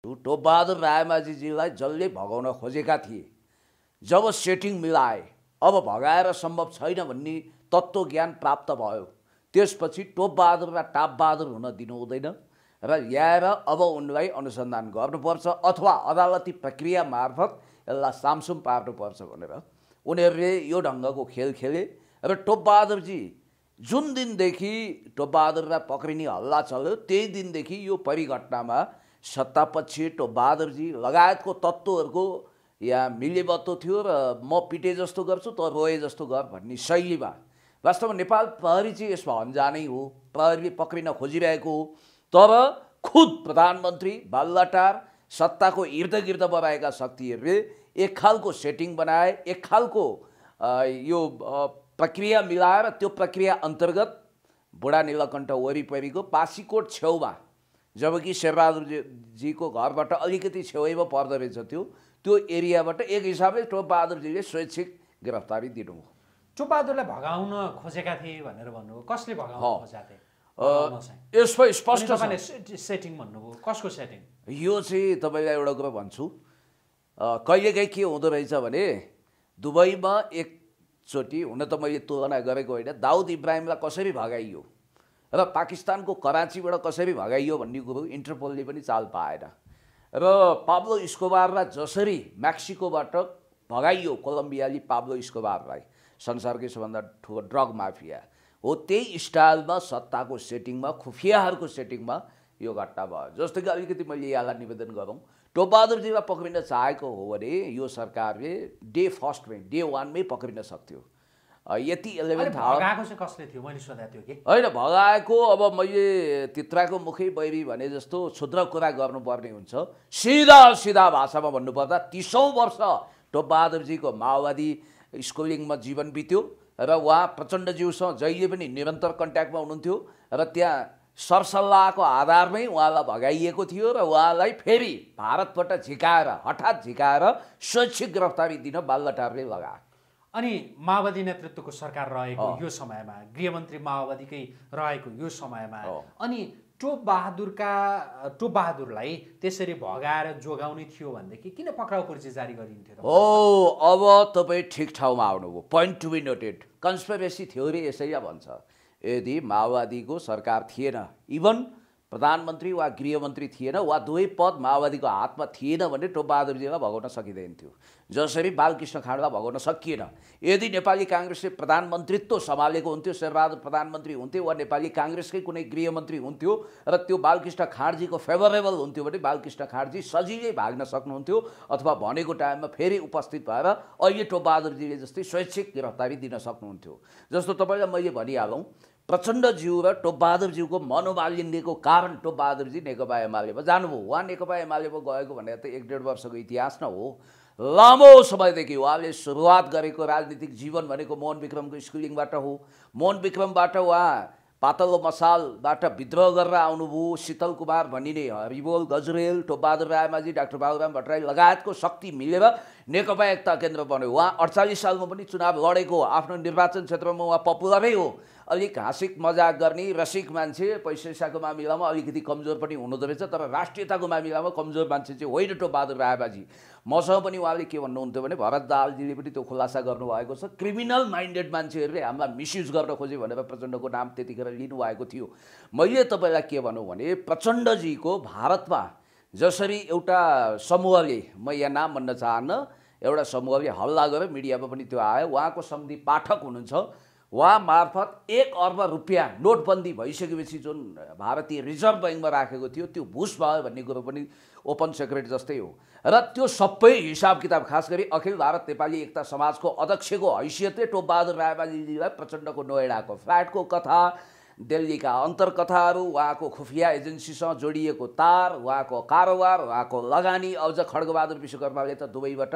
टोपबहादुर रायमाझीजीलाई जसले भगाउन खोजेका थिए, जब सेटिङ मिलाए, अब भगाएर सम्भव छैन भन्ने तत्त्वज्ञान प्राप्त भयो, त्यसपछि टोपबहादुरलाई टापबहादुर हुन दिनु हुँदैन र ल्याएर अब उनलाई अनुसन्धान गर्नुपर्छ अथवा अदालती प्रक्रिया मार्फत यसलाई सामसुम पार्नुपर्छ भनेर उनीहरूले यो ढङ्गको खेल खेले। र टोपबहादुरजी जुन दिनदेखि टोपबहादुरलाई पक्रिने हल्ला चल्यो त्यही दिनदेखि यो परिघटनामा सत्तापक्ष टोपबहादुरजी लगायतको तत्त्वहरूको यहाँ मिलेबत्तो थियो र म पिटे जस्तो गर्छु त रोए जस्तो गर भन्ने शैलीमा। वास्तवमा नेपाल प्रहरी चाहिँ यसमा अन्जानै हो, प्रहरीले पक्रिन खोजिरहेको हो, तर खुद प्रधानमन्त्री बालुवाटार सत्ताको इर्दगिर्दमा रहेका शक्तिहरूले एक खालको सेटिङ बनाए, एक खालको यो प्रक्रिया मिलाएर त्यो प्रक्रिया अन्तर्गत बुढा नीलकण्ठ वरिपरिको पासीकोट छेउमा, जबकि शेरबहादुरजीको घरबाट अलिकति छेउैमा पर्दो रहेछ त्यो एरियाबाट एक हिसाबले टोपबहादुरजीले स्वैच्छिक गिरफ्तारी दिनुभयो। टोपबहादुरलाई भगाउन खोजेका थिए भनेर भन्नुभयो, कसले भगाउन खोजेका थिए? यसमा स्पष्ट सेटिङ भन्नुभयो, कसको सेटिङ? यो चाहिँ तपाईँलाई एउटा कुरा भन्छु, कहिलेकाहीँ के हुँदो रहेछ भने दुबईमा एकचोटि, हुन त मैले तुलना गरेको होइन, दाउद इब्राहिमलाई कसरी भगाइयो र पाकिस्तानको कराचीबाट कसरी भगाइयो भन्ने कुरो इन्टरपोलले पनि चाल पाएन र पाब्लो इस्कोबारलाई जसरी मेक्सिकोबाट भगाइयो, कोलम्बियाली पाब्लो इस्कोबारलाई, संसारकै सबभन्दा ठुलो ड्रग माफिया हो, त्यही स्टाइलमा सत्ताको सेटिङमा, खुफियाहरूको सेटिङमा यो घटना भयो। जस्तो कि अलिकति मैले यहाँलाई निवेदन गरौँ, टोपबहादुरजीलाई पक्रिन चाहेको हो भने यो सरकारले डे 1मै पक्रिन सक्थ्यो। यति 11 भगाएको चाहिँ कसले थियो मैले सोधेको थियो कि होइन, भगाएको अब मैले तित्राको मुखै बैरी भने जस्तो क्षुद्र कुरा गर्नुपर्ने हुन्छ। सिधा भाषामा भन्नुपर्दा 30औं वर्ष टोपबहादुरजीको माओवादी स्कुलिङमा जीवन बित्यो र उहाँ प्रचण्डज्यूसँग जहिले पनि निरन्तर कन्ट्याक्टमा हुनुहुन्थ्यो र त्यहाँ सरसल्लाहको आधारमै उहाँलाई भगाइएको थियो र उहाँलाई फेरि भारतबाट हठात झिकाएर स्वैच्छिक गिरफ्तारी दिन बालुवाटारले लगायो। अनि माओवादी नेतृत्वको सरकार रहेको यो समयमा, गृहमन्त्री माओवादीकै रहेको यो समयमा अनि टोपबहादुरलाई त्यसरी भगाएर जोगाउने थियो भनेदेखि किन पक्राउ पर्ची जारी गरिन्थ्यो? अब तपाईँ ठिक ठाउँमा आउनुभयो। Point to be noted. Conspiracy theory यसैले भन्छ, यदि माओवादीको सरकार थिएन, इभन प्रधानमन्त्री वा गृहमन्त्री थिएन वा दुवै पद माओवादीको हातमा थिएन भने टोपबहादुरजीलाई भगाउन सकिँदैन थियो, जसरी बालकृष्ण खाँडलाई भगाउन सकिएन। यदि नेपाली काङ्ग्रेसले प्रधानमन्त्रीत्व सम्हालेको हुन्थ्यो, शेरबहादुर प्रधानमन्त्री हुन्थ्यो वा नेपाली काङ्ग्रेसकै कुनै गृहमन्त्री हुन्थ्यो र त्यो बालकृष्ण खाँडजीको फेभरेबल हुन्थ्यो भने बालकृष्ण खाँडजी सजिलै भाग्न सक्नुहुन्थ्यो अथवा भनेको टाइममा फेरि उपस्थित भएर अहिले टोपबहादुरजीले जस्तै स्वैच्छिक गिरफ्तारी दिन सक्नुहुन्थ्यो। जस्तो तपाईँलाई मैले भनिहालौँ, प्रचण्डज्यू र टोपबहादुरज्यूको मनोमालिन्यको कारण टोपबहादुरजी नेकपा एमालेमा जानुभयो। उहाँ नेकपा एमालेमा गएको भने त 1-1.5 वर्षको इतिहास न हो, लामो समयदेखि उहाँले सुरुवात गरेको राजनीतिक जीवन भनेको मोहन विक्रमको स्कुलिङबाट हो। मोहन विक्रमबाट उहाँ पातलो मसालबाट विद्रोह गरेर आउनुभयो। शीतल कुमार भनिने हरिबोल गजरेल, टोपबहादुर रायमाझी, डाक्टर बाबुराम भट्टराई लगायतको शक्ति मिलेर नेकपा एकता केन्द्र बन्यो। उहाँ 48 सालमा पनि चुनाव लडेको, आफ्नो निर्वाचन क्षेत्रमा उहाँ पपुलरै हो। अलिक हाँसिक मजाक गर्ने रसिक मान्छे, पैसाको मामिलामा अलिकति कमजोर पनि हुनुहुँदो रहेछ, तर राष्ट्रियताको मामिलामा कमजोर मान्छे चाहिँ होइन टोपबहादुर रायमाझी। मसँग पनि उहाँले के भन्नुहुन्थ्यो भने भरत दाहालजीले पनि त्यो खुलासा गर्नुभएको छ, क्रिमिनल माइन्डेड मान्छेहरूले हामीलाई मिसयुज गर्न खोज्यो भनेर प्रचण्डको नाम त्यतिखेर लिनुभएको थियो। मैले तपाईँलाई के भनौँ भने प्रचण्डजीको भारतमा जसरी एउटा समूहले, म यहाँ नाम भन्न चाहन्न, एउटा समूहले हल्ला गर्यो, मिडियामा पनि त्यो आयो, उहाँको सम्धि पाठक हुनुहुन्छ, उहाँ मार्फत 1 अर्ब रुपियाँ नोटबन्दी भइसकेपछि जुन भारतीय रिजर्भ ब्याङ्कमा राखेको थियो त्यो भुस भयो भन्ने कुरो पनि ओपन सेक्रेट जस्तै हो। र त्यो सबै हिसाब किताब, खास गरी अखिल भारत नेपाली एकता समाजको अध्यक्षको हैसियतले टोपबहादुर रायमाझीजीलाई प्रचण्डको नोएडाको फ्ल्याटको कथा, दिल्लीका अन्तर्कथाहरू, उहाँको खुफिया एजेन्सीसँग जोडिएको तार, उहाँको कारोबार, उहाँको लगानी, अझ खड्गबहादुर विश्वकर्माले त दुबईबाट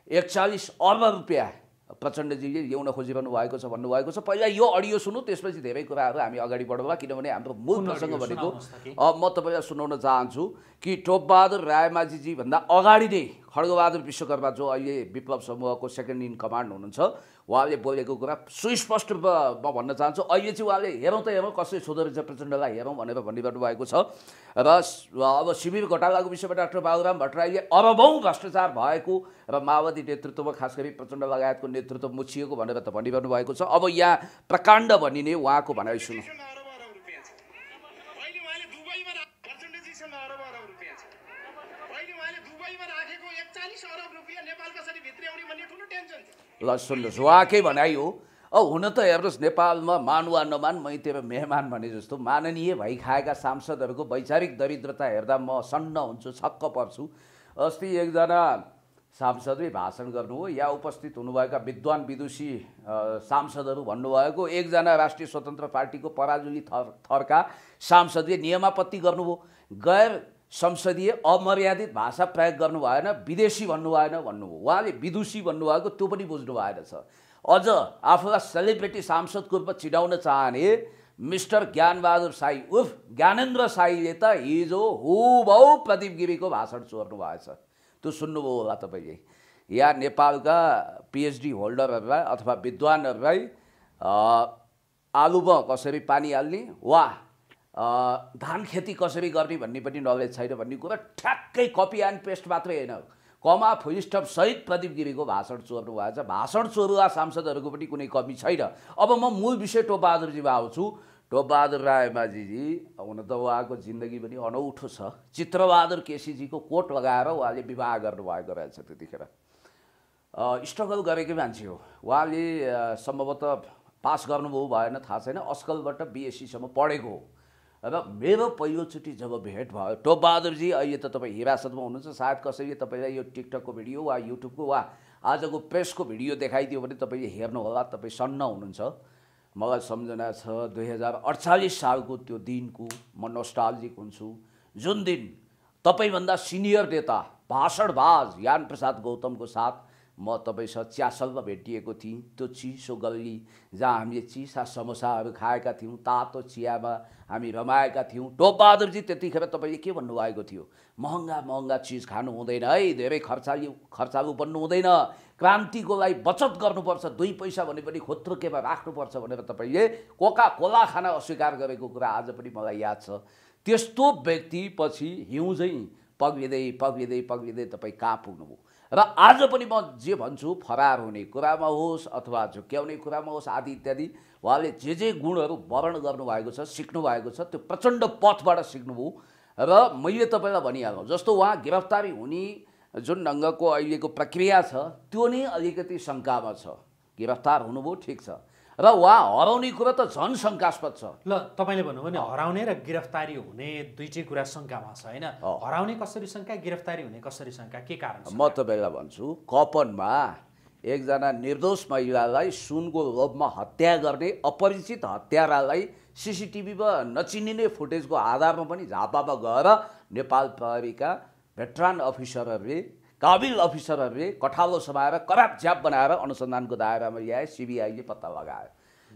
41 अर्ब रुपियाँ प्रचण्डजीले ल्याउन खोजिरहनु भएको छ भन्नुभएको छ। पहिला यो अडियो सुनौँ, त्यसपछि धेरै कुराहरू हामी अगाडि बढाउँला, किनभने हाम्रो मूल प्रसङ्ग भनेको म तपाईँलाई सुनाउन चाहन्छु कि टोपबहादुर रायमाझीजी भन्दा अगाडि नै खड्गबहादुर विश्वकर्मा जो अहिले विप्लव समूहको सेकेन्ड इन कमान्ड हुनुहुन्छ, उहाँले बोलेको कुरा सुस्पष्ट म भन्न चाहन्छु। अहिले चाहिँ उहाँले हेरौँ त हेरौँ कसरी छुँदो रहेछ प्रचण्डलाई हेरौँ भनेर भनिरहनु भएको छ। र अब शिविर घोटालाको विषयमा डाक्टर बाबुराम भट्टराईले अरबौँ भ्रष्टाचार भएको र माओवादी नेतृत्वमा खास गरी प्रचण्ड लगायतको नेतृत्व मुछिएको भनेर त भनिरहनु भएको छ। अब यहाँ प्रकाण्ड भनिने उहाँको भनाइ सुनौँ। ल सुन्नुहोस्, उहाँकै भनाइ हो। हुन त हेर्नुहोस्, नेपालमा मान वा नमान मै तेरो मेहमान भने जस्तो माननीय भइ खाएका सांसदहरूको वैचारिक दरिद्रता हेर्दा म सन्न हुन्छु, छक्क पर्छु। अस्ति एकजना सांसदले भाषण गर्नुभयो, या उपस्थित हुनुभएका विद्वान विदुषी सांसदहरू भन्नुभएको एकजना राष्ट्रिय स्वतन्त्र पार्टीको पराजुली थरका सांसदले नियमापत्ति गर्नुभयो, गैर संसदीय अमर्यादित भाषा प्रयोग गर्नु भएन, विदेशी भन्नु भएन भन्नुभयो। उहाँले विदुषी भन्नुभएको त्यो पनि बुझ्नु भएन छ। अझ आफूलाई सेलिब्रिटी सांसदको रूपमा चिनाउन चाहने मिस्टर ज्ञानबहादुर साई उर्फ ज्ञानेन्द्र साईले त हिजो हुबहु प्रदीप गिरीको भाषण चोर्नु भएछ। त्यो सुन्नुभयो होला तपाईँले। या नेपालका पिएचडी होल्डरहरूलाई अथवा विद्वानहरूलाई आलुमा कसरी पानी हाल्ने वा धान खेती कसरी गर्ने भन्ने पनि नलेज छैन भन्ने कुरा ठ्याक्कै कपी एन्ड पेस्ट मात्रै होइन, कमा फुल स्टप सहित प्रदीप गिरीको भाषण चोर्नु भएको छ। भाषण चोरुवा सांसदहरूको पनि कुनै कमी छैन। अब म मूल विषय टोपबहादुरजीमा आउँछु। टोपबहादुर रायमाझीजी हुन त उहाँको जिन्दगी पनि अनौठो छ। चित्रबहादुर केसीजीको कोट लगाएर उहाँले विवाह गर्नुभएको रहेछ। त्यतिखेर स्ट्रगल गरेकै मान्छे हो उहाँले। सम्भवतः पास गर्नुभयो भएन थाहा छैन, अस्कलबाट बिएससीसम्म पढेको हो। र मेरो पहिलोचोटि जब भेट भयो, टोपबहादुरजी अहिले त तपाईँ हिरासतमा हुनुहुन्छ, सायद कसैले तपाईँलाई यो टिकटकको भिडियो वा युट्युबको वा आजको प्रेसको भिडियो देखाइदियो भने तपाईँले हेर्नु होला, तपाईँ सन्न हुनुहुन्छ। मलाई सम्झना छ 2048 सालको त्यो दिनको म नोस्टाल्जिक हुन्छु, जुन दिन तपाईँभन्दा सिनियर नेता भाषणबाज ज्ञान प्रसाद गौतमको साथ म तपाईँसँग च्यासलमा भेटिएको थिएँ। त्यो चिसो गल्ली जहाँ हामीले चिसा समोसाहरू खाएका थियौँ, तातो चियामा हामी रमाएका थियौँ। टोपबहादुरजी त्यतिखेर तपाईँले के भन्नुभएको थियो? महँगा महँगा चिज खानु हुँदैन है, धेरै खर्चालु बन्नु हुँदैन, क्रान्तिको लागि बचत गर्नुपर्छ, 2 पैसा भने पनि खोत्रोकेमा राख्नुपर्छ भनेर तपाईँले कोका कोला खान अस्वीकार गरेको कुरा आज पनि मलाई याद छ। त्यस्तो व्यक्ति पछि हिउँझै पग्लिँदै पग्लिँदै पग्लिँदै तपाईँ कहाँ पुग्नुभयो? र आज पनि म जे भन्छु, फरार हुने कुरामा होस् अथवा झुक्क्याउने कुरामा होस् आदि इत्यादि, उहाँले जे गुणहरू वर्ण गर्नुभएको छ, सिक्नु भएको छ, त्यो प्रचण्ड पथबाट सिक्नुभयो। र मैले तपाईँलाई भनिहाल्नु, जस्तो उहाँ गिरफ्तारी हुने जुन ढङ्गको अहिलेको प्रक्रिया छ त्यो नै अलिकति शङ्कामा छ। गिरफ्तार हुनुभयो ठिक छ, र उहाँ हराउने कुरा त झन् शङ्कास्पद छ। ल तपाईँले भन्नुभयो नि हराउने र गिरफ्तारी हुने दुईटै कुरा शङ्कामा छ होइन? हराउने कसरी शङ्का, गिरफ्तारी हुने कसरी शङ्का, के कारण? म तपाईँलाई भन्छु, कपनमा एकजना निर्दोष महिलालाई सुनको लोभमा हत्या गर्ने अपरिचित हत्यारालाई सिसिटिभीमा नचिनिने फुटेजको आधारमा पनि झापामा गएर नेपाल प्रहरीका भेटरान अफिसरहरूले, काबिल अफिसरहरूले कठालो समाएर कराप झ्याप बनाएर अनुसन्धानको दायरामा ल्याए, सिबिआईले पत्ता लगायो।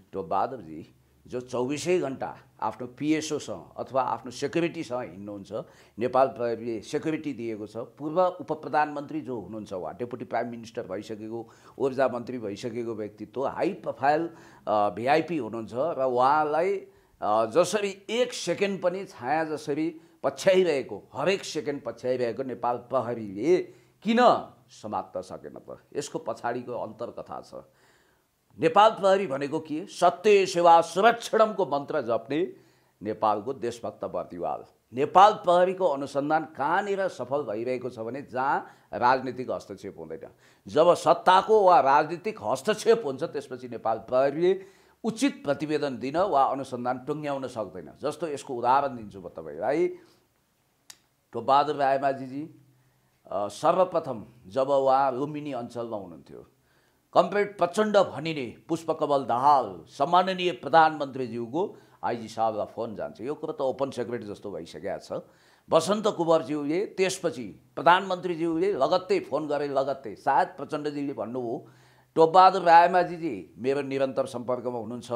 टोपबहादुरजी जो 24 घन्टा आफ्नो पिएसओसँग अथवा आफ्नो सेक्युरिटीसँग हिँड्नुहुन्छ, नेपाल प्रहरीले सेक्युरिटी दिएको छ। पूर्व उप प्रधानमन्त्री जो हुनुहुन्छ, उहाँ डेपुटी प्राइम मिनिस्टर भइसकेको, ऊर्जा मन्त्री भइसकेको व्यक्तित्व, हाई प्रोफाइल भिआइपी हुनुहुन्छ। र उहाँलाई जसरी 1 सेकेन्ड पनि छाया जसरी पछ्याइरहेको, हरेक सेकेन्ड पछ्याइरहेको नेपाल प्रहरीले किन समात्न सकेन त? यसको पछाडिको अन्तर्कथा छ। नेपाल प्रहरी भनेको के? सत्य सेवा सुरक्षणमको मन्त्र जप्ने नेपालको देशभक्त बर्दिवाल। नेपाल प्रहरीको अनुसन्धान कहाँनिर सफल भइरहेको छ भने जहाँ राजनीतिक हस्तक्षेप हुँदैन। जब सत्ताको वा राजनीतिक हस्तक्षेप हुन्छ त्यसपछि नेपाल प्रहरीले उचित प्रतिवेदन दिन वा अनुसन्धान टुङ्ग्याउन सक्दैन। जस्तो यसको उदाहरण दिन्छु म तपाईँलाई। टोपबहादुर रायमाझीजी सर्वप्रथम जब उहाँ लुम्बिनी अञ्चलमा हुनुहुन्थ्यो, कमरेड प्रचण्ड भनिने पुष्पकमल दाहाल सम्माननीय प्रधानमन्त्रीज्यूको आइजी साहबलाई फोन जान्छ। यो कुरो त ओपन सेक्रेट जस्तो भइसकेको छ। बसन्त कुँवरज्यूले त्यसपछि प्रधानमन्त्रीज्यूले लगत्तै फोन गरे, लगत्तै सायद प्रचण्डजीले भन्नुभयो टोपबहादुर रायमाझीजी मेरो निरन्तर सम्पर्कमा हुनुहुन्छ,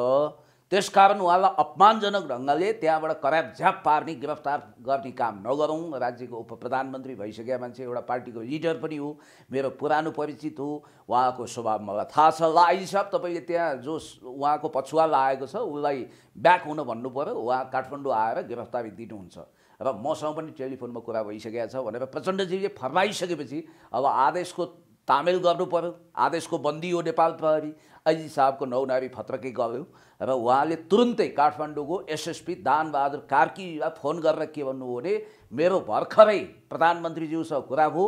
त्यसकारण उहाँलाई अपमानजनक ढङ्गले त्यहाँबाट कराप झ्याप पार्ने गिरफ्तार गर्ने काम नगरौँ। राज्यको उप प्रधानमन्त्री भइसकेका मान्छे, एउटा पार्टीको लिडर पनि हो, मेरो पुरानो परिचित हो, उहाँको स्वभाव मलाई थाहा छ। ल आइजी साहब, तपाईँले त्यहाँ जो उहाँको पछुवा लागेको छ उसलाई ब्याक हुन भन्नु पऱ्यो, उहाँ काठमाडौँ आएर गिरफ्तारी दिनुहुन्छ। र मसँग पनि टेलिफोनमा कुरा भइसकेको छ भनेर प्रचण्डजीले फर्माइसकेपछि अब आदेशको तामेल गर्नु पर्यो। आदेशको बन्दी हो नेपाल प्रहरी। आइजी साहबको नौनारी फत्रकै गयो र उहाँले तुरुन्तै काठमाडौँको एसएसपी दानबहादुर कार्कीलाई फोन गरेर के भन्नुभयो भने मेरो भर्खरै प्रधानमन्त्रीज्यूसँग कुरा भयो,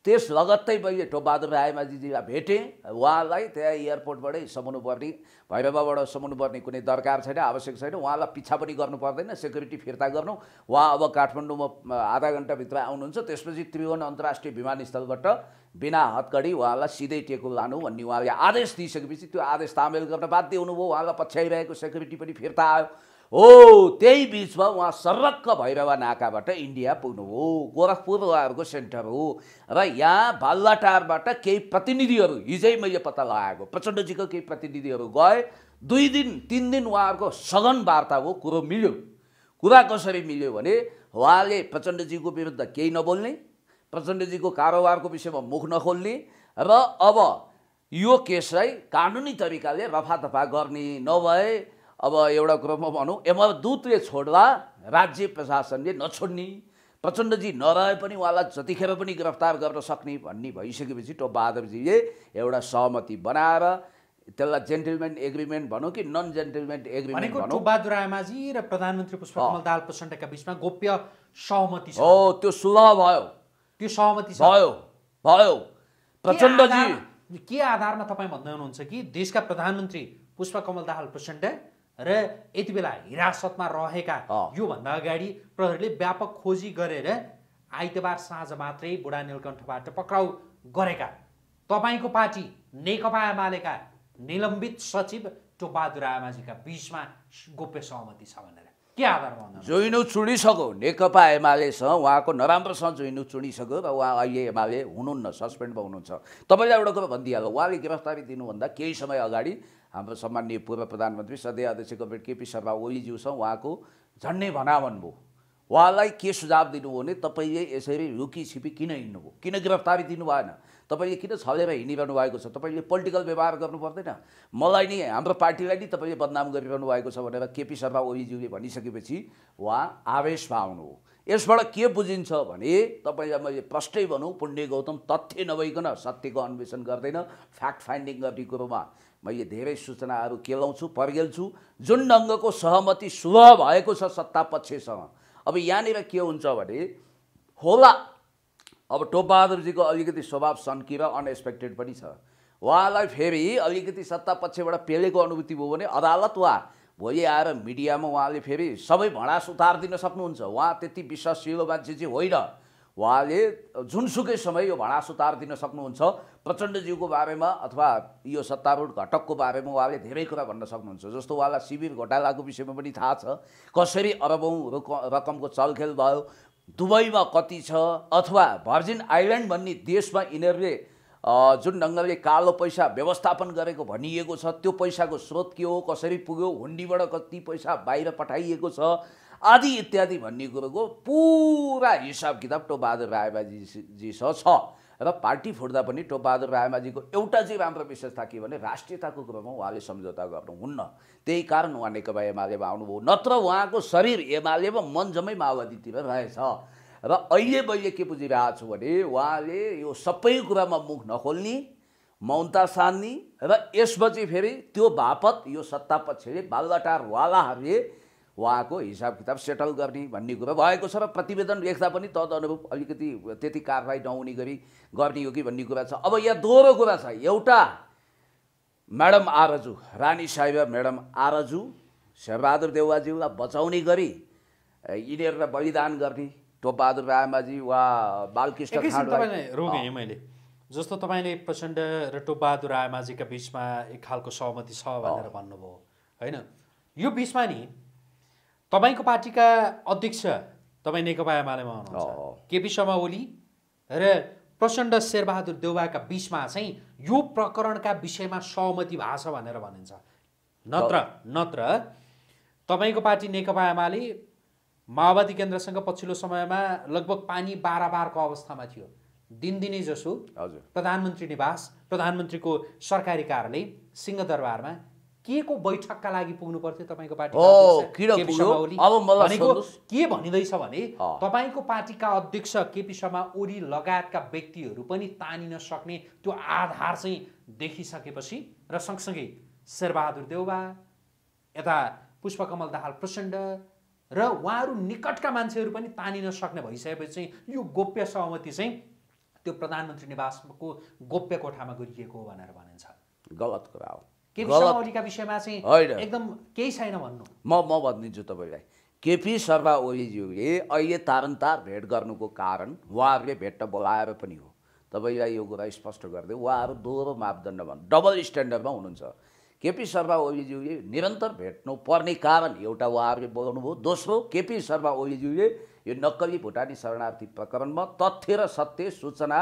त्यस लगत्तै मैले टोपबहादुर रायमाझीजीलाई भेटेँ, उहाँलाई त्यहाँ एयरपोर्टबाटै समाउनु पर्ने, भैरवबाट समाउनु पर्ने कुनै दरकार छैन, आवश्यक छैन, उहाँलाई पिछा पनि गर्नु पर्दैन, सेक्युरिटी फिर्ता गर्नु, उहाँ अब काठमाडौँमा आधा घन्टाभित्र आउनुहुन्छ, त्यसपछि त्रिभुवन अन्तर्राष्ट्रिय विमानस्थलबाट बिना हतकडी उहाँलाई सिधै टेकु लानु भन्ने उहाँले आदेश दिइसकेपछि त्यो आदेश तामेल गर्न बाध्य हुनुभयो। उहाँलाई पछ्याइरहेको सेक्युरिटी पनि फिर्ता आयो। हो त्यही बिचमा उहाँ सर्रक्क भैरवा नाकाबाट इन्डिया पुग्नुभयो। गोरखपुर उहाँहरूको सेन्टर हो र यहाँ बालुवाटारबाट केही प्रतिनिधिहरू, हिजै मैले पत्ता लगाएको, प्रचण्डजीको केही प्रतिनिधिहरू गए। 2 दिन 3 दिन उहाँहरूको सघन वार्ता हो, कुरो मिल्यो। कुरा कसरी मिल्यो भने उहाँले प्रचण्डजीको विरुद्ध केही नबोल्ने, प्रचण्डजीको कारोबारको विषयमा मुख नखोल्ने र अब यो केसलाई कानुनी तरिकाले रफादफा गर्ने, नभए अब एउटा कुरोमा भनौँ यमदूतले छोड्दा राज्य प्रशासनले नछोड्ने, प्रचण्डजी नरहे पनि उहाँलाई जतिखेर पनि गिरफ्तार गर्न सक्ने भन्ने भइसकेपछि टोपबहादुरजीले एउटा सहमति बनाएर त्यसलाई जेन्टलमेन एग्रिमेन्ट भनौँ कि नन जेन्टलमेन एग्रिमेन्ट भनौँ, टोपबहादुर रायमाझी र प्रधानमन्त्री पुष्पकमल दाहाल प्रचण्डका बिचमा गोप्य सहमति छ। हो, त्यो सुलह भयो, त्यो सहमति भयो भयो। प्रचण्डजी के आधारमा तपाईँ भन्दै हुनुहुन्छ कि देशका प्रधानमन्त्री पुष्पकमल दाहाल प्रचण्ड र यति बेला हिरासतमा रहेका योभन्दा अगाडि प्रहरीले व्यापक खोजी गरेर आइतबार साँझ मात्रै बुढा नीलकण्ठबाट पक्राउ गरेका तपाईँको पार्टी नेकपा एमालेका निलम्बित सचिव टोपबहादुर रायमाझीका बिचमा गोप्य सहमति छ भनेर के आधारमा भन्नुहुन्छ? जोइनो चुडिसक्यो, नेकपा एमालेसँग उहाँको नराम्रोसँग जोइनो चुडिसक्यो र उहाँ अहिले एमाले हुनुहुन्न, सस्पेन्डमा हुनुहुन्छ। तपाईँलाई एउटा कुरो भनिदिइहाल्नु, उहाँले गिरफ्तारी दिनुभन्दा केही समय अगाडि हाम्रो सम्माननीय पूर्व प्रधानमन्त्री सदस्य अध्यक्ष कमरेड केपी शर्मा ओलीज्यूसँग उहाँको झन्डै भनाभन भयो। उहाँलाई के सुझाव दिनुभयो भने तपाईँले यसरी लुकी छिपी किन हिँड्नुभयो, किन गिरफ्तारी दिनु भएन, तपाईँले किन छलेर हिँडिरहनु भएको छ, तपाईँले पोलिटिकल व्यवहार गर्नु पर्दैन, मलाई नि हाम्रो पार्टीलाई नि तपाईँले बदनाम गरिरहनु भएको छ भनेर केपी शर्मा ओलीज्यूले भनिसकेपछि उहाँ आवेशमा आउनुभयो। यसबाट के बुझिन्छ भने तपाईँलाई मैले प्रष्टै भनौँ, पुण्य गौतम तथ्य नभइकन सत्यको अन्वेषण गर्दैन, फ्याक्ट फाइन्डिङ गर्ने कुरोमा मैले धेरै सूचनाहरू केलाउँछु, पर्गेल्छु। जुन ढङ्गको सहमति सुलह भएको छ सत्ता पक्षसँग, अब यहाँनिर के हुन्छ भने होला अब टोपबहादुरजीको अलिकति स्वभाव सन्की र अनएक्सपेक्टेड पनि छ। उहाँलाई फेरि अलिकति सत्ता पक्षबाट पेलेको अनुभूति भयो भने अदालत वा भोलि आएर मिडियामा उहाँले फेरि सबै भडास उतारिदिन सक्नुहुन्छ। उहाँ त्यति विश्वासशील मान्छे चाहिँ होइन, उहाँले जुनसुकै समय यो भडास उतारिदिन सक्नुहुन्छ। प्रचण्डज्यूको बारेमा अथवा यो सत्तारूढ घटकको बारेमा उहाँले धेरै कुरा भन्न सक्नुहुन्छ। जस्तो उहाँलाई शिविर घोटालाको विषयमा पनि थाहा छ, कसरी अरबौँ रकमको चलखेल भयो, दुबईमा कति छ, अथवा भर्जिन आइल्यान्ड भन्ने देशमा यिनीहरूले जुन ढङ्गले कालो पैसा व्यवस्थापन गरेको भनिएको छ, त्यो पैसाको स्रोत के हो, कसरी पुग्यो, हुन्डीबाट कति पैसा बाहिर पठाइएको छ आदि इत्यादि भन्ने कुरोको पुरा हिसाब किताब टोपबहादुर रायमाझीजीसँग छ। र पार्टी फुट्दा पनि टोपबहादुर रायमाझीको एउटा चाहिँ राम्रो विशेषता के भने राष्ट्रियताको कुरोमा उहाँले सम्झौता गर्नुहुन्न। त्यही कारण उहाँ नेकपा एमालेमा आउनुभयो, नत्र उहाँको शरीर एमालेमा मन जम्मै माओवादीतिर रहेछ। र अहिले मैले के बुझिरहेको छु भने उहाँले यो सबै कुरामा मुख नखोल्ने, मौनता सान्ने र यसपछि फेरि त्यो बापत यो सत्ता पक्षले बालुवाटारवालाहरूले उहाँको हिसाब किताब सेटल गर्ने भन्ने कुरा भएको छ। र प्रतिवेदन लेख्दा पनि तदनुरूप अलिकति त्यति कारवाही नहुने गरी गर्ने हो कि भन्ने कुरा छ। अब यहाँ दोहोरो कुरा छ, एउटा म्याडम आरजु, रानी साहिबा म्याडम आरजु शेरबहादुर देउवाज्यूलाई बचाउने गरी यिनीहरूलाई बलिदान गर्ने टोपबहादुर रायमाझी वा बालकृष्ण खाँडलाई रोकेँ मैले। जस्तो तपाईँले प्रचण्ड र टोपबहादुर रायमाझीका बिचमा एक खालको सहमति छ भनेर भन्नुभयो होइन, यो बिचमा नि तपाईँको पार्टीका अध्यक्ष तपाईँ नेकपा एमालेमा हुनुहुन्छ, केपी शर्मा ओली र प्रचण्ड शेरबहादुर देउवाका बिचमा चाहिँ यो प्रकरणका विषयमा सहमति भएको छ भनेर भनिन्छ। नत्र तपाईँको पार्टी नेकपा एमाले माओवादी केन्द्रसँग पछिल्लो समयमा लगभग पानी बाराबारको अवस्थामा थियो। दिनदिनै जसो हजुर प्रधानमन्त्री निवास, प्रधानमन्त्रीको सरकारी कार्यालय सिंहदरबारमा के को बैठकका लागि पुग्नु पर्थ्यो तपाईँको पार्टीका अध्यक्ष भनेको के भनिँदैछ भने तपाईँको पार्टीका अध्यक्ष केपी शर्मा ओली लगायतका व्यक्तिहरू पनि तानिन सक्ने त्यो आधार चाहिँ देखिसकेपछि र सँगसँगै शेरबहादुर देउवा, यता पुष्पकमल दाहाल प्रचण्ड र उहाँहरू निकटका मान्छेहरू पनि तानिन सक्ने भइसकेपछि चाहिँ यो गोप्य सहमति चाहिँ त्यो प्रधानमन्त्री निवासको गोप्य कोठामा गरिएको हो भनेर भनिन्छ। गलत कुरा हो। केपी शर्मा ओलीका विषयमा चाहिँ एकदम केही छैन भन्नु। म भनिदिन्छु तपाईँलाई। केपी शर्मा ओलीज्यूले अहिले तारन्तार भेट गर्नुको कारण उहाँहरूले भेट्न बोलाएर पनि हो। तपाईँलाई यो कुरा स्पष्ट गरिदियो, उहाँहरू दोहोरो मापदण्डमा डबल स्ट्यान्डर्डमा हुनुहुन्छ। केपी शर्मा ओलीज्यूले निरन्तर भेट्नु पर्ने कारण एउटा उहाँहरूले बोलाउनु भयो। दोस्रो, केपी शर्मा ओलीज्यूले यो नक्कली भुटानी शरणार्थी प्रकरणमा तथ्य र सत्य सूचना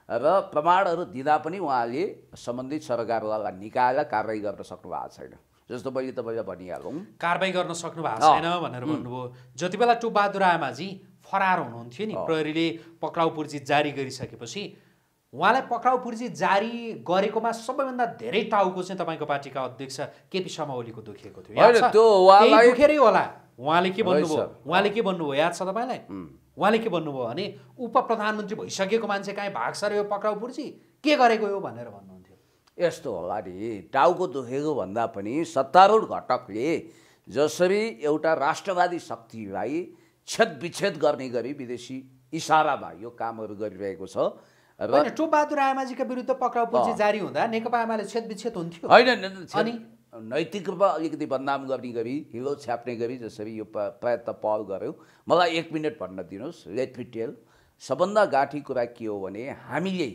र प्रमाणहरू दिँदा पनि उहाँले सम्बन्धित सरकारवाला निकायलाई कारवाही गर्न सक्नु भएको छैन। जस्तो मैले तपाईँलाई भनिहालौँ, कारवाही गर्न सक्नु भएको छैन भनेर भन्नुभयो। जति बेला टोपबहादुर आमाजी फरार हुनुहुन्थ्यो नि, प्रहरीले पक्राउ पुर्जी जारी गरिसकेपछि उहाँलाई पक्राउ पुर्जी जारी गरेकोमा सबैभन्दा धेरै टाउको चाहिँ तपाईँको पार्टीका अध्यक्ष केपी शर्मा ओलीको दुखिएको थियो। दुखेरै होला। उहाँले के भन्नुभयो याद छ तपाईँलाई? उहाँले के भन्नुभयो भने उप प्रधानमन्त्री भइसकेको मान्छे कहीँ भाग्छ र यो पक्राउ पुर्जी के गरेको हो भनेर भन्नुहुन्थ्यो। यस्तो होला नि, टाउको दुखेको भन्दा पनि सत्तारूढ घटकले जसरी एउटा राष्ट्रवादी शक्तिलाई छेदविच्छेद गर्ने गरी विदेशी इसारामा यो कामहरू गरिरहेको छ र टोपबहादुर आमाजीका विरुद्ध पक्राउ पुर्जी जारी हुँदा नेकपा एमाले छेदविच्छेद हुन्थ्यो। अनि नैतिक रूपमा अलिकति बदनाम गर्ने गरी, हिलो छ्याप्ने गरी जसरी यो प्रयत्न पहल गर्यो। मलाई 1 मिनट भन्न दिनुहोस्। Let me tell. सबभन्दा गाँठी कुरा के हो भने हामीले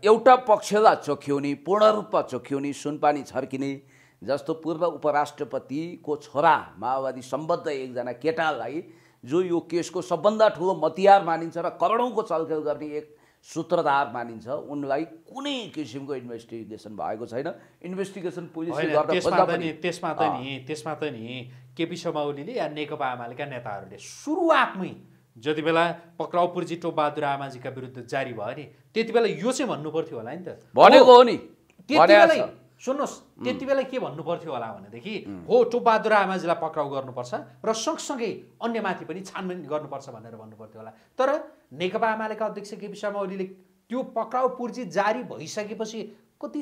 एउटा पक्षलाई चोख्याउने, पूर्ण रूपमा चोख्याउने, सुनपानी छर्किने, जस्तो पूर्व उपराष्ट्रपतिको छोरा माओवादी सम्बद्ध एकजना केटालाई जो यो केसको सबभन्दा ठुलो मतियार मानिन्छ र करोडौँको चलखेल गर्ने एक सूत्रधार मानिन्छ, उनलाई कुनै किसिमको इन्भेस्टिगेसन भएको छैन। इन्भेस्टिगेसन पुलिसले गर्न खोज्दा पनि त्यसमा त नि केपी शर्मा ओलीले या नेकपा एमालेका नेताहरूले सुरुवातमै जति बेला पक्राउ पुर्जी टोपबहादुर आमाजीका विरुद्ध जारी भयो नि, त्यति बेला यो चाहिँ भन्नु पर्थ्यो होला नि त। भनेको हो नि। सुन्नुहोस्, त्यति बेला के भन्नु पर्थ्यो होला भनेदेखि हो टोपबहादुर आमाजीलाई पक्राउ गर्नुपर्छ र सँगसँगै अन्यमाथि पनि छानबिन गर्नुपर्छ भनेर भन्नु पर्थ्यो होला। तर नेकपा एमालेका अध्यक्ष केपी शर्मा ओलीले त्यो पक्राउ पुर्जी जारी भइसकेपछि कति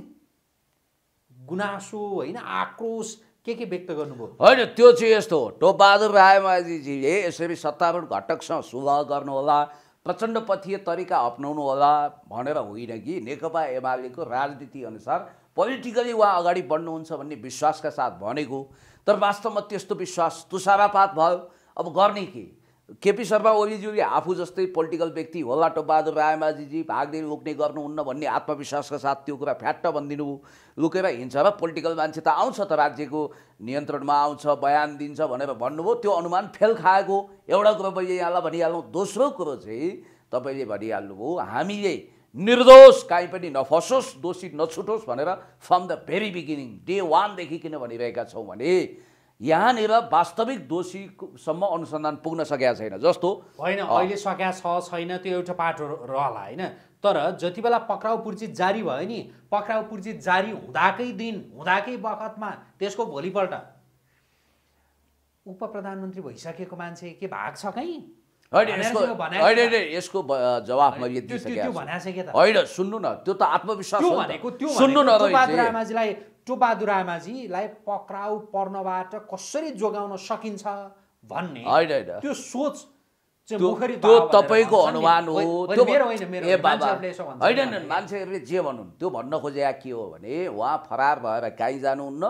गुनासो होइन, आक्रोश के व्यक्त गर्नुभयो? होइन, त्यो चाहिँ यस्तो हो, टोपबहादुर रायमाझीजीले यसरी सत्तारूढ घटकसँग सुलह गर्नु होला, प्रचण्डपथीय तरिका अप्नाउनु होला भनेर होइन कि नेकपा एमालेको राजनीति अनुसार पोलिटिकली उहाँ अगाडि बढ्नुहुन्छ भन्ने विश्वासका साथ भनेको। तर वास्तवमा त्यस्तो विश्वास तुषारापात भयो। अब गर्ने के? केपी शर्मा ओलीज्यूले आफू जस्तै पोलिटिकल व्यक्ति होला, टोपबहादुर रायमाझीजी भाग्दै लुक्ने गर्नुहुन्न भन्ने आत्मविश्वासका साथ त्यो कुरा फ्याट्ट भनिदिनु भयो। लुकेर हिँड्छ र पोलिटिकल मान्छे त आउँछ त राज्यको नियन्त्रणमा आउँछ, बयान दिन्छ भनेर भन्नुभयो। त्यो अनुमान फेल खाएको एउटा कुरो मैले यहाँलाई भनिहाल्नु। दोस्रो कुरो चाहिँ तपाईँले भनिहाल्नुभयो हामीले निर्दोष काहीँ पनि नफसोस्, दोषी नछुटोस् भनेर from the very beginning day 1 देखि किन भनिरहेका छौँ भने यहाँनिर वास्तविक दोषीसम्म अनुसन्धान पुग्न सकेका छैन। जस्तो होइन, अहिले सकेका छैन त्यो एउटा पाटो रहला होइन। तर जति बेला पक्राउ पुर्जी जारी भयो नि, पक्राउ पुर्जी जारी हुँदाकै दिन, हुँदाकै बखतमा त्यसको भोलिपल्ट उप प्रधानमन्त्री भइसकेको मान्छे के भाग छ कहीँ? यसको जवाफ मैले दिइसकेको छु। होइन, सुन्नु न, त्यो त आत्मविश्वास हो। सुन्नु न, टोपबहादुर आमाजीलाई पक्राउ पर्नबाट कसरी जोगाउन सकिन्छ भन्ने त्यो सोच त्यो तपाईँको अनुमान हो। होइन, मान्छेहरूले जे भनुन् त्यो भन्न खोजेका के हो भने उहाँ फरार भएर कहीँ जानुहुन्न,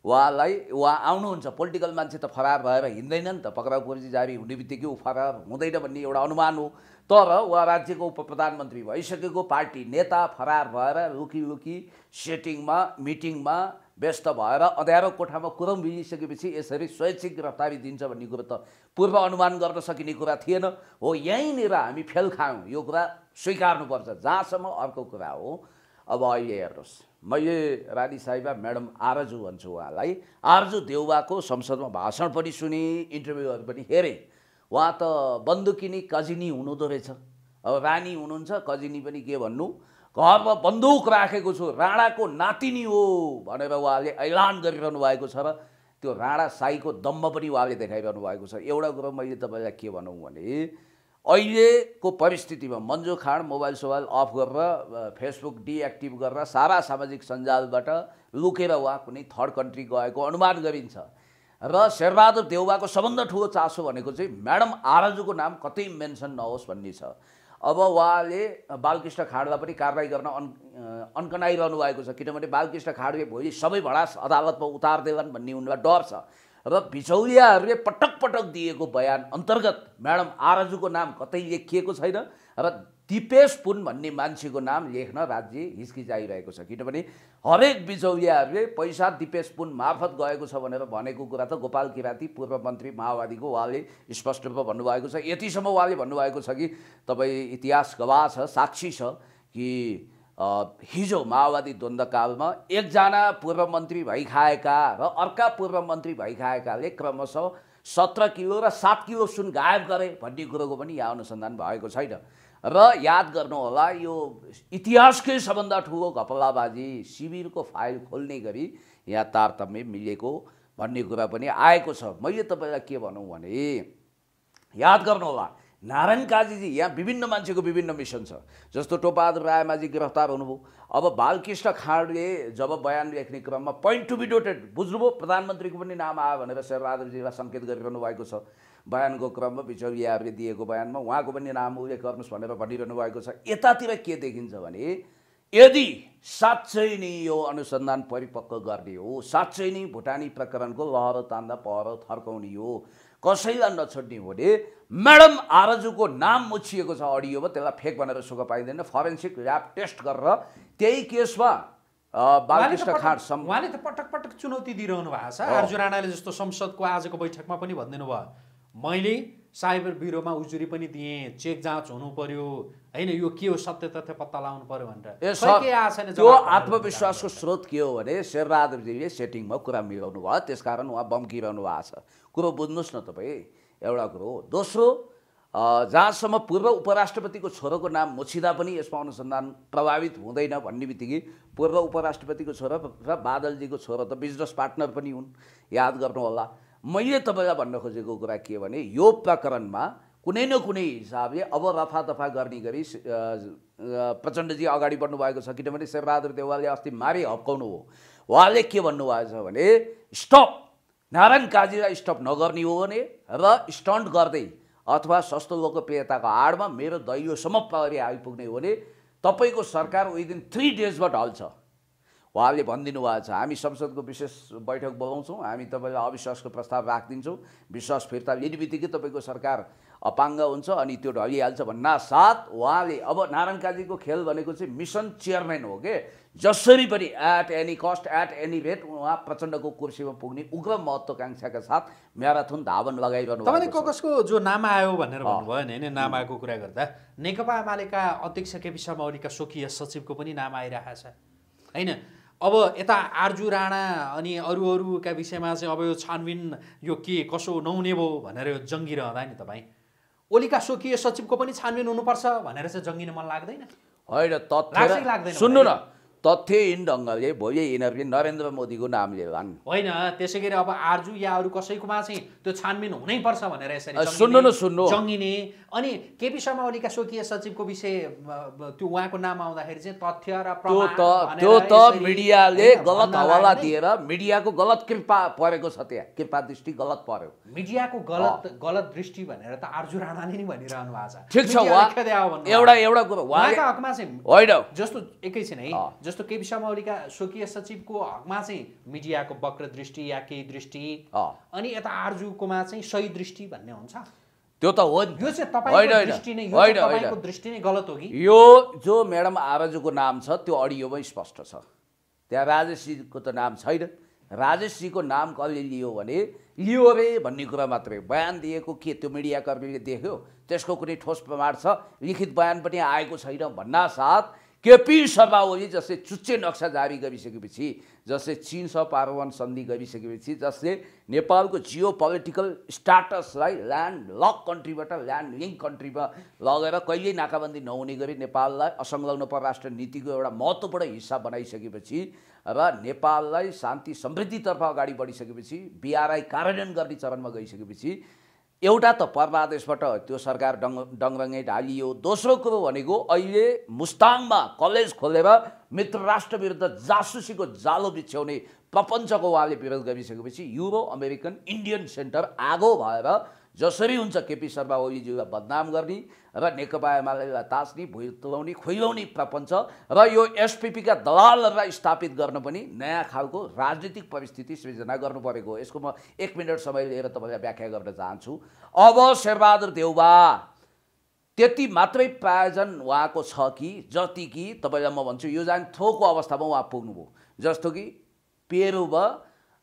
उहाँ आउनुहुन्छ। पोलिटिकल मान्छे त फरार भएर हिँड्दैन नि त, पक्राउ पुर्जी जारी हुने बित्तिकै ऊ फरार हुँदैन भन्ने एउटा अनुमान हो। तर उहाँ राज्यको उप प्रधानमन्त्री भइसकेको पार्टी नेता फरार भएर लुकी सेटिङमा, मिटिङमा व्यस्त भएर अँध्यारो कोठामा कुरम भिजिसकेपछि यसरी स्वैच्छिक गिरफ्तारी दिन्छ भन्ने कुरो त पूर्व अनुमान गर्न सकिने कुरा थिएन। हो, यहीँनिर हामी फेल खायौँ, यो कुरा स्वीकार्नुपर्छ। जहाँसम्म अर्को कुरा हो, अब अहिले हेर्नुहोस्, मैले रानी साहिबा म्याडम आरजु भन्छु उहाँलाई। आरजु देउवाको संसदमा भाषण पनि सुने, इन्टरभ्यूहरू पनि हेरेँ। उहाँ त बन्दुकिनी कजिनी हुनुहुँदो रहेछ। अब रानी हुनुहुन्छ, कजिनी पनि के भन्नु, घरमा बन्दुक राखेको छु, राणाको नातिनी हो भनेर उहाँले ऐलान गरिरहनु भएको छ र त्यो राणा साईको दम्म पनि उहाँले देखाइरहनु भएको छ। एउटा कुरो मैले तपाईँलाई के भनौँ भने, अहिलेको परिस्थितिमा मन्जु खाँड मोबाइल सोबाइल अफ गरेर फेसबुक डिएक्टिभ गरेर सारा सामाजिक सञ्जालबाट लुकेर उहाँ कुनै थर्ड कन्ट्री गएको अनुमान गरिन्छ। र शेरबहादुर देउवाको सबभन्दा ठुलो चासो भनेको चाहिँ म्याडम आरजुको नाम कतै मेन्सन नहोस् भन्ने छ। अब उहाँले बालकृष्ण खाँडलाई पनि कारबाही गर्न अन्कनाइरहनु भएको छ, किनभने बालकृष्ण खाँडले भोलि सबै भडास अदालतमा उतार्दैनन् भन्ने उनलाई डर छ। र बिचौलियाहरूले पटक पटक दिएको बयान अन्तर्गत म्याडम आरजुको नाम कतै लेखिएको छैन र दिपेश पुन भन्ने मान्छेको नाम लेख्न राज्य हिचकिचाइरहेको छ, किनभने हरेक बिचौलियाहरूले पैसा दिपेश पुन मार्फत गएको छ भनेर भनेको कुरा त गोपाल किराती पूर्व मन्त्री माओवादीको उहाँले स्पष्ट रूपमा भन्नुभएको छ। यतिसम्म उहाँले भन्नुभएको छ कि तपाईँ इतिहास गवाह छ, साक्षी छ कि हिजो माओवादी द्वन्द्वकालमा एकजना पूर्व मन्त्री भइखाएका र अर्का पूर्व मन्त्री भइखाएकाले क्रमशः 17 किलो र 7 किलो सुन गायब गरे भन्ने कुरोको पनि यहाँ अनुसन्धान भएको छैन। र याद गर्नुहोला, यो इतिहासकै सबभन्दा ठुलो घपलाबाजी शिविरको फाइल खोल्ने गरी यहाँ तारतम्य मिलेको भन्ने कुरा पनि आएको छ। मैले तपाईँलाई के भनौँ भने, याद गर्नुहोला, नारायण काजीजी यहाँ विभिन्न मान्छेको विभिन्न मिसन छ। जस्तो टोपबहादुर रायमाझी गिरफ्तार हुनुभयो। अब बालकृष्ण खाँडले जब बयान लेख्ने क्रममा पोइन्ट टु बी नोटेड बुझ्नुभयो, प्रधानमन्त्रीको पनि नाम आयो भनेर शेरबहादुरजीलाई सङ्केत गरिरहनु भएको छ। बयानको क्रममा बिचौलियाहरूले दिएको बयानमा उहाँको पनि नाम उल्लेख गर्नुहोस् भनेर भनिरहनु भएको छ। यतातिर के देखिन्छ भने, यदि साँच्चै नै यो अनुसन्धान परिपक्व गर्ने हो, साँच्चै नै भुटानी प्रकरणको लहरो तान्दा पहरो थर्काउने हो, कसैलाई नछोड्ने हो भने म्याडम आरजुको नाम मुछिएको छ अडियोमा, त्यसलाई फेक भनेर सुख पाइँदैन। फरेन्सिक ल्याब टेस्ट गरेर त्यही केसमा बालकृष्ण खाँड उहाँले त पटक पटक चुनौती दिइरहनु भएको छ। आरजु राणाले जस्तो संसदको आजको बैठकमा पनि भनिदिनु भयो, मैले साइबर ब्युरोमा उजुरी पनि दिएँ, चेक जाँच हुनु पर्यो होइन, यो के हो सत्य तथ्य पत्ता लगाउनु पर्यो भनेर। त्यो आत्मविश्वासको स्रोत के हो भने शेरबहादुरजीले सेटिङमा कुरा मिलाउनु भयो, त्यसकारण उहाँ बम्किरहनु भएको छ। कुरो बुझ्नुहोस् न तपाईँ, एउटा कुरो। दोस्रो, जहाँसम्म पूर्व उपराष्ट्रपतिको छोरोको नाम मुछिँदा पनि यसमा अनुसन्धान प्रभावित हुँदैन भन्ने बित्तिकै पूर्व उपराष्ट्रपतिको छोरो र बादलजीको छोरो त बिजनेस पार्टनर पनि हुन्, याद गर्नुहोला। मैले तपाईँलाई भन्न खोजेको कुरा के भने, यो प्रकरणमा कुनै न कुनै हिसाबले अब रफादफा गर्ने गरी प्रचण्डजी अगाडि बढ्नु भएको छ। किनभने शेरबहादुर देउवाले अस्ति मारी हप्काउनु हो। उहाँले के भन्नुभएको छ भने, स्टप, नारायण काजीलाई स्टप नगर्ने हो भने र स्टन्ट गर्दै अथवा सस्तो लोकप्रियताको आडमा मेरो दैलोसम्म प्रहरी आइपुग्ने हो भने तपाईँको सरकार विदिन 3 डेजमा ढल्छ। उहाँले भनिदिनु भएको छ, हामी संसदको विशेष बैठक बोलाउँछौँ, हामी तपाईँलाई अविश्वासको प्रस्ताव राखिदिन्छौँ, विश्वास फिर्ता लिने बित्तिकै तपाईँको सरकार अपाङ्ग हुन्छ अनि त्यो ढलिहाल्छ भन्नासाथ उहाँले अब नारायण काजीको खेल भनेको चाहिँ मिसन चेयरम्यान हो के, जसरी पनि at any cost at any rate उहाँ प्रचण्डको कुर्सीमा पुग्ने उग्र महत्त्वकाङ्क्षाका साथ म्याराथन धावन लगाइरहनु। तपाईँले कसको जो नाम आयो भनेर भन्नुभयो नि, नाम आएको कुरा गर्दा नेकपा एमालेका अध्यक्ष केपी शर्मा ओलीका स्वकीय सचिवको पनि नाम आइरहेको छ होइन। अब यता आरजु राणा अनि अरूका विषयमा चाहिँ अब यो छानबिन यो के कसो नहुने भयो भनेर यो जङ्गिरहँदा नि तपाईँ ओलीका स्वकीय सचिवको पनि छानबिन हुनुपर्छ भनेर चाहिँ जङ्गिन मन लाग्दैन? होइन, तथ्य सुन्नु न, तथ्यहीन ढङ्गले भोलि यिनीहरूले नरेन्द्र मोदीको नाम लिएलान् होइन। त्यसै गरी अब आरजु या अरू कसैकोमा चाहिँ त्यो छानबिन हुनैपर्छ भनेर यसरी सुन्नु जङ्गिने। अनि केपी शर्मा ओलीका स्वकीय सचिवको विषय त्यो उहाँको नाम आउँदाखेरि चाहिँ तथ्य र प्रमाण त्यो त मिडियाले गलत हवाला दिएर मिडियाको गलत कृपा परेको छ, त्यहाँ कृपा दृष्टि गलत पर्यो। मिडियाको गलत दृष्टि भनेर त आरजु राणाले नै भनिरहनु भएको छ। ठिक छ, एउटा कुरो उहाँका हकमा चाहिँ होइन, जस्तो एकैछिन है, जस्तो केपी शर्मा ओलीका स्वकीय सचिवको हकमा चाहिँ मिडियाको वक्र दृष्टि या केही दृष्टि, अनि यता आरजुकोमा चाहिँ सही दृष्टि भन्ने हुन्छ। त्यो त हो, यो चाहिँ तपाईको दृष्टि नै, यो तपाईको दृष्टि नै गलत हो कि? यो जो म्याडम आरजुको नाम छ त्यो अडियोमै स्पष्ट छ, त्यहाँ राजेशजीको त नाम छैन। राजेशजीको नाम कसले लियो भने लियो रे भन्ने कुरा मात्रै, बयान दिएको के त्यो मिडियाकर्मीले देख्यो त्यसको कुनै ठोस प्रमाण छ, लिखित बयान पनि आएको छैन भन्नासाथ केपी शर्मा ओली जसले चुच्चे नक्सा जारी गरिसकेपछि, जसले चीनसँग पारमाणु सन्धि गरिसकेपछि, जसले नेपालको जियो पोलिटिकल स्ट्याटसलाई ल्यान्ड लक कन्ट्रीबाट ल्यान्ड लिङ्क कन्ट्रीमा लगेर कहिल्यै नाकाबन्दी नहुने गरी नेपाललाई असंलग्न परराष्ट्र नीतिको एउटा महत्त्वपूर्ण हिस्सा बनाइसकेपछि र नेपाललाई शान्ति समृद्धितर्फ अगाडि बढिसकेपछि, बिआरआई कार्यान्वयन गर्ने चरणमा गइसकेपछि एउटा त परवादेशबाट त्यो सरकार डङरङ्गै ढालियो। दोस्रो कुरो भनेको अहिले मुस्ताङमा कलेज खोलेर मित्र राष्ट्र विरुद्ध जासुसीको जालो बिछ्याउने प्रपञ्चको उहाँले विरोध गरिसकेपछि युरो अमेरिकन इन्डियन सेन्टर आगो भएर जसरी हुन्छ केपी शर्मा ओलीज्यूलाई बदनाम गर्ने र नेकपा एमालेलाई तास्ने, भुइँ तुलाउने, खुइलाउने प्रपञ्च र यो एसपिपीका दलालहरूलाई स्थापित गर्न पनि नयाँ खालको राजनीतिक परिस्थिति सृजना गर्नु परेको हो। यसको म 1 मिनट समय लिएर तपाईँलाई व्याख्या गर्न चाहन्छु। अब शेरबहादुर देउवा त्यति मात्रै प्रायोजन उहाँको छ कि जति कि तपाईँलाई म भन्छु यो जान थोको अवस्थामा उहाँ पुग्नुभयो। जस्तो कि पेरुमा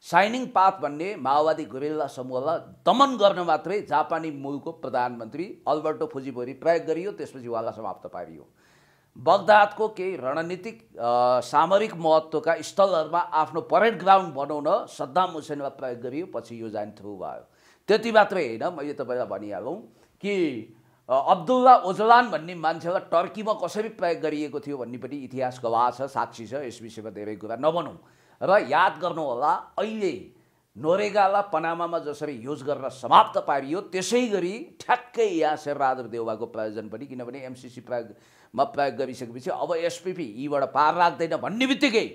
साइनिङ पाथ भन्ने माओवादी गुरिल्ला समूहलाई दमन गर्न मात्रै जापानी मूलको प्रधानमन्त्री अल्बर्टो फुजिमोरी प्रयोग गरियो, त्यसपछि उहाँलाई समाप्त पारियो। बगदादको केही रणनीतिक सामरिक महत्त्वका स्थलहरूमा आफ्नो परेड ग्राउन्ड बनाउन सद्दाम हुसेनलाई प्रयोग गरियो, पछि यो जान थ्रु भयो। त्यति मात्रै होइन, मैले तपाईँलाई भनिहालौँ कि अब्दुल्ला ओजलान भन्ने मान्छेलाई टर्कीमा कसरी प्रयोग गरिएको थियो भन्ने पनि इतिहास गवाह छ, साक्षी छ। यस विषयमा धेरै कुरा नभनौँ र याद गर्नु होला अहिले नोरेगालाई पनामामा जसरी युज गरेर समाप्त पारियो त्यसै गरी ठ्याक्कै यहाँ शेरबहादुर देउवाको प्रयोजन पनि, किनभने एमसिसी प्रयोगमा प्रयोग गरिसकेपछि अब एसपिपी यीबाट पार लाग्दैन भन्ने बित्तिकै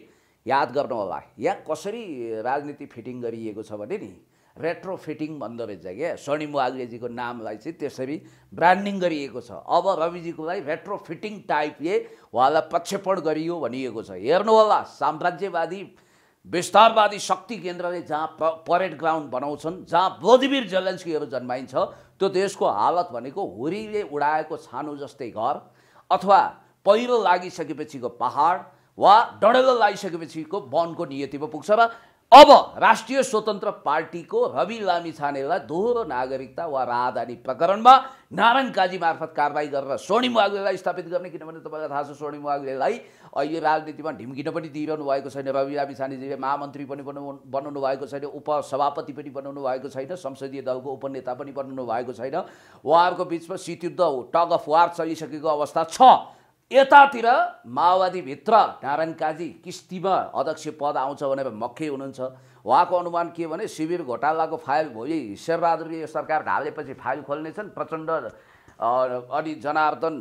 याद गर्नु होला यहाँ कसरी राजनीति फिटिङ गरिएको छ भने नि रेट्रो फिटिङ भन्दो रहेछ क्या। स्वर्णिम वाग्लेजीको नामलाई चाहिँ त्यसरी ब्रान्डिङ गरिएको छ। अब रविजीकोलाई रेट्रो फिटिङ टाइपले उहाँलाई प्रक्षेपण गरियो भनिएको छ। हेर्नु होला साम्राज्यवादी विस्तारवादी शक्ति केन्द्रले जहाँ परेड ग्राउन्ड बनाउँछन्, जहाँ भ्लादिमिर जेलेन्स्कीहरू जन्माइन्छ, त्यो देशको हालत भनेको हुरीले उडाएको छानो जस्तै घर अथवा पहिरो लागिसकेपछिको पहाड वा डढेलो लागिसकेपछिको वनको नियतिमा पुग्छ। र अब राष्ट्रिय स्वतन्त्र पार्टीको रवि लामिछानेलाई दोहोरो नागरिकता वा राहदानी प्रकरणमा नारायण काजी मार्फत कारबाही गरेर स्वर्णिम वाग्लेलाई स्थापित गर्ने, किनभने तपाईँलाई थाहा छ स्वर्णिम वाग्लेलाई अहिले राजनीतिमा ढिम्किन पनि दिइरहनु भएको छैन। रवि लामिछानेजीले महामन्त्री पनि बनाउनु भएको छैन, उपसभापति पनि बनाउनु भएको छैन, संसदीय दलको उपनेता पनि बनाउनु भएको छैन। उहाँहरूको बिचमा शीतयुद्ध टग अफ वार चलिसकेको अवस्था छ। यतातिर माओवादीभित्र नारायण काजी किस्तीमा अध्यक्ष पद आउँछ भनेर मक्खै हुनुहुन्छ। उहाँको अनुमान के भने शिविर घोटालाको फाइल भोलि शेरबहादुरले यो सरकार ढालेपछि फाइल खोल्नेछन्, प्रचण्ड अनि जनार्दन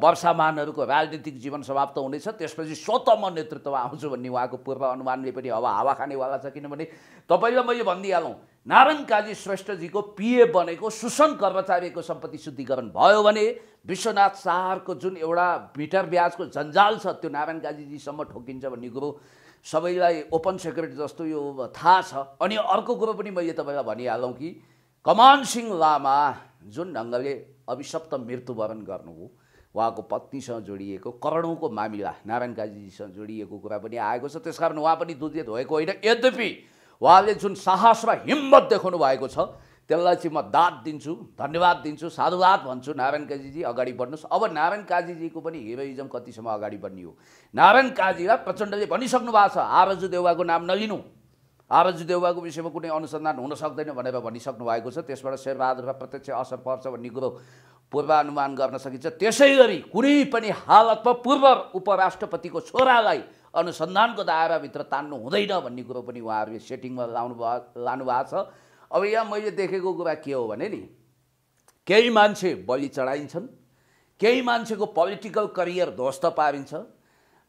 वर्षामानहरूको राजनीतिक जीवन समाप्त हुनेछ, त्यसपछि स्वतः म नेतृत्वमा आउँछु भन्ने उहाँको पूर्व अनुमानले पनि अब हावा खानेवाला छ। किनभने तपाईँलाई मैले भनिदिइहालौँ नारायण काजी श्रेष्ठजीको पिए बनेको सुसन कर्मचारीको सम्पत्ति शुद्धिकरण भयो भने विश्वनाथ साहरको जुन एउटा मिटर ब्याजको जन्जाल छ त्यो नारायण काजीजीसम्म ठोकिन्छ भन्ने कुरो सबैलाई ओपन सेक्रेट जस्तो यो थाहा छ। अनि अर्को कुरो पनि मैले तपाईँलाई भनिहालौँ कि कमान सिंह लामा जुन ढङ्गले अभिशप्त मृत्युवरण गर्नुभयो, उहाँको पत्नीसँग जोडिएको करोडौँको मामिला नारायण काजीजीसँग जोडिएको कुरा पनि आएको छ। त्यसकारण उहाँ पनि दुधित भएको होइन। यद्यपि उहाँले जुन साहस र हिम्मत देखाउनु भएको छ त्यसलाई चाहिँ म दाद दिन्छु, धन्यवाद दिन्छु, साधुवाद भन्छु। नारायण काजीजी अगाडि बढ्नुहोस्। अब नारायण काजीजीको पनि हिरोइजम कतिसम्म अगाडि बढ्ने हो। नारायण काजीलाई प्रचण्डले भनिसक्नु भएको छ आरजु देउवाको नाम नलिनु, आरजु देउवाको विषयमा कुनै अनुसन्धान हुन सक्दैन भनेर भनिसक्नु भएको छ। त्यसबाट शेरबहादुरलाई प्रत्यक्ष असर पर्छ भन्ने कुरो पूर्वानुमान गर्न सकिन्छ। त्यसै गरी कुनै पनि हालतमा पूर्व उपराष्ट्रपतिको छोरालाई अनुसन्धानको दायराभित्र तान्नु हुँदैन भन्ने कुरो पनि उहाँहरूले सेटिङमा लानु भएको छ। अब यहाँ मैले देखेको कुरा के हो भने नि केही मान्छे बलि चढाइन्छन्, केही मान्छेको पोलिटिकल करियर ध्वस्त पारिन्छ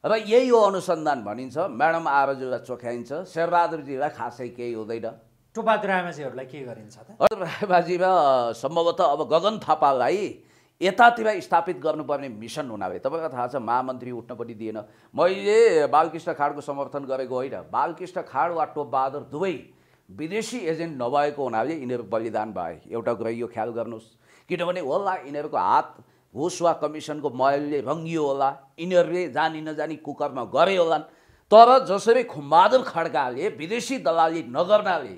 र यही हो अनुसन्धान भनिन्छ। म्याडम आरजुलाई चोख्याइन्छ, शेरबहादुरजीलाई खासै केही हुँदैन। टोपबहादुर रायमाझीहरूलाई के गरिन्छ त? रायमाझी र सम्भवतः अब गगन थापालाई यतातिर स्थापित गर्नुपर्ने मिसन हुनाले तपाईँलाई थाहा छ महामन्त्री उठ्न पनि दिएन। मैले बालकृष्ण खाडको समर्थन गरेको होइन। बालकृष्ण खाड वा टोपबहादुर दुवै विदेशी एजेन्ट नभएको हुनाले यिनीहरू बलिदान भए। एउटा कुरा यो ख्याल गर्नुहोस्, किनभने होला यिनीहरूको हात घुस वा कमिसनको मैलले रङ्गियो होला, यिनीहरूले जानी नजानी कुकर्म गरे होलान्। तर जसरी खुम्बहादुर खड्काले विदेशी दलाली नगर्नाले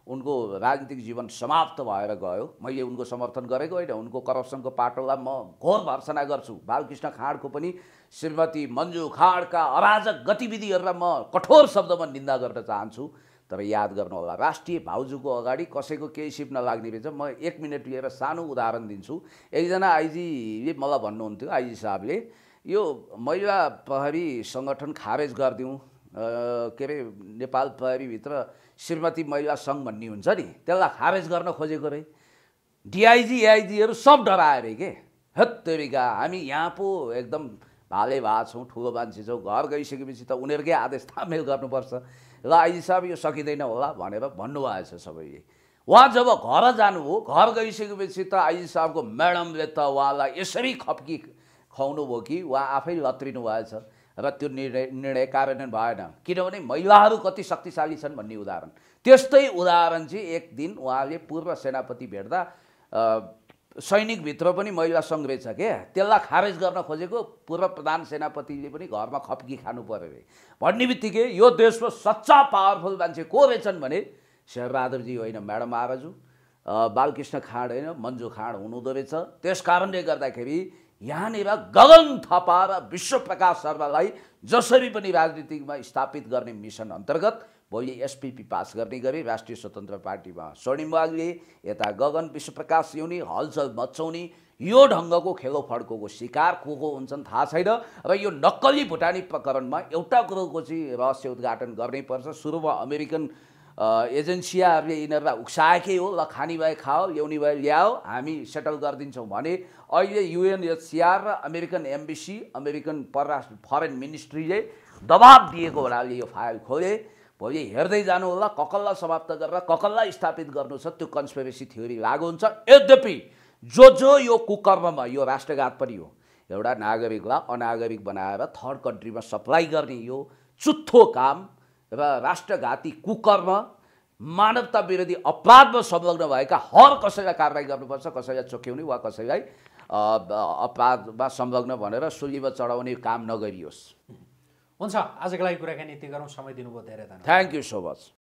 उनको राजनीतिक जीवन समाप्त भएर गयो। मैले उनको समर्थन गरेको होइन, उनको करप्सनको पाटोलाई म घोर भर्सना गर्छु। बालकृष्ण खाँडको पनि श्रीमती मन्जु खाँडका अराजक गतिविधिहरूलाई म कठोर शब्दमा निन्दा गर्न चाहन्छु। तर याद गर्नु होला, राष्ट्रिय भाउजूको अगाडि कसैको केही सिप नलाग्ने रहेछ। म 1 मिनट लिएर सानो उदाहरण दिन्छु। एकजना आइजीले मलाई भन्नुहुन्थ्यो, आइजी साहबले, यो महिला प्रहरी सङ्गठन खारेज गरिदिउँ, के अरे नेपाल प्रहरीभित्र श्रीमती महिला सङ्घ भन्ने हुन्छ नि, त्यसलाई खारेज गर्न खोजेको रे। डिआइजी एआइजीहरू सब डराएर के हत्तेरिका हामी यहाँ पो एकदम भाले भए छौँ, ठुलो मान्छे छौँ, घर गइसकेपछि त उनीहरूकै आदेश तामेल गर्नुपर्छ। ल आइजी साहब यो सकिँदैन होला भनेर भन्नुभएछ सबैले। उहाँ जब घर जानुभयो, घर गइसकेपछि त आइजी साहबको म्याडमले त उहाँलाई यसरी खप्की खुवाउनु भयो कि उहाँ आफै लत्रिनु भएछ र त्यो निर्णय कार्यान्वयन भएन। किनभने महिलाहरू कति शक्तिशाली छन् भन्ने उदाहरण। त्यस्तै उदाहरण चाहिँ एक दिन उहाँले पूर्व सेनापति भेट्दा सैनिकभित्र पनि महिला सङ्घ रहेछ क्या, त्यसलाई खारेज गर्न खोजेको पूर्व प्रधान सेनापतिले पनि घरमा खप्की खानु पर्यो अरे। भन्ने बित्तिकै यो देशमा सच्चा पावरफुल मान्छे को रहेछन् भने शेरबहादुरजी होइन, म्याडम आराजु, बालकृष्ण खाँड होइन, मन्जु खाँड हुनुहुँदो रहेछ। त्यस कारणले गर्दाखेरि यहाँनिर गगन थापा र विश्वप्रकाश शर्मालाई जसरी पनि राजनीतिमा स्थापित गर्ने मिसन अन्तर्गत भोलि एसपिपी पास गर्ने गरी राष्ट्रिय स्वतन्त्र पार्टीमा स्वर्णिम वाग्ले, यता गगन विश्वप्रकाश ल्याउने, हलचल मचाउने, यो ढङ्गको खेलो फड्कोको शिकार को हुन्छन् थाहा छैन। र यो नक्कली भुटानी प्रकरणमा एउटा कुरोको चाहिँ रहस्य उद्घाटन गर्नैपर्छ। सुरुमा अमेरिकन एजेन्सियाहरूले यिनीहरूलाई उक्साएकै हो, ल खानी भए खाओ, ल्याउने भए ल्याओ, हामी सेटल गरिदिन्छौँ भने अहिले युएनएचसिआर र अमेरिकन एम्बेसी, अमेरिकन परराष्ट्र फरेन मिनिस्ट्रीले दबाब दिएको हुनाले यो फाइल खोले। भोलि हेर्दै जानु होला, ककल्ला समाप्त गरेर ककल्ला स्थापित गर्नु छ, त्यो कन्स्पिरेसी थ्योरी लागु हुन्छ। यद्यपि जो यो कुकर्ममा, यो राष्ट्रघात पनि हो, एउटा नागरिकलाई अनागरिक बनाएर थर्ड कन्ट्रीमा सप्लाई गर्ने यो चुत्थो काम र राष्ट्रघाती कुकर्म, मानवता विरोधी अपराधमा संलग्न भएका हर कसैलाई कारबाही गर्नुपर्छ। कसैलाई चोक्याउने वा कसैलाई अपराधमा संलग्न भनेर सुलीमा चढाउने काम नगरियोस्। हुन्छ, आजको लागि कुराकानी यति गरौँ। समय दिनुभयो, धेरै धन्यवाद। Thank you so much.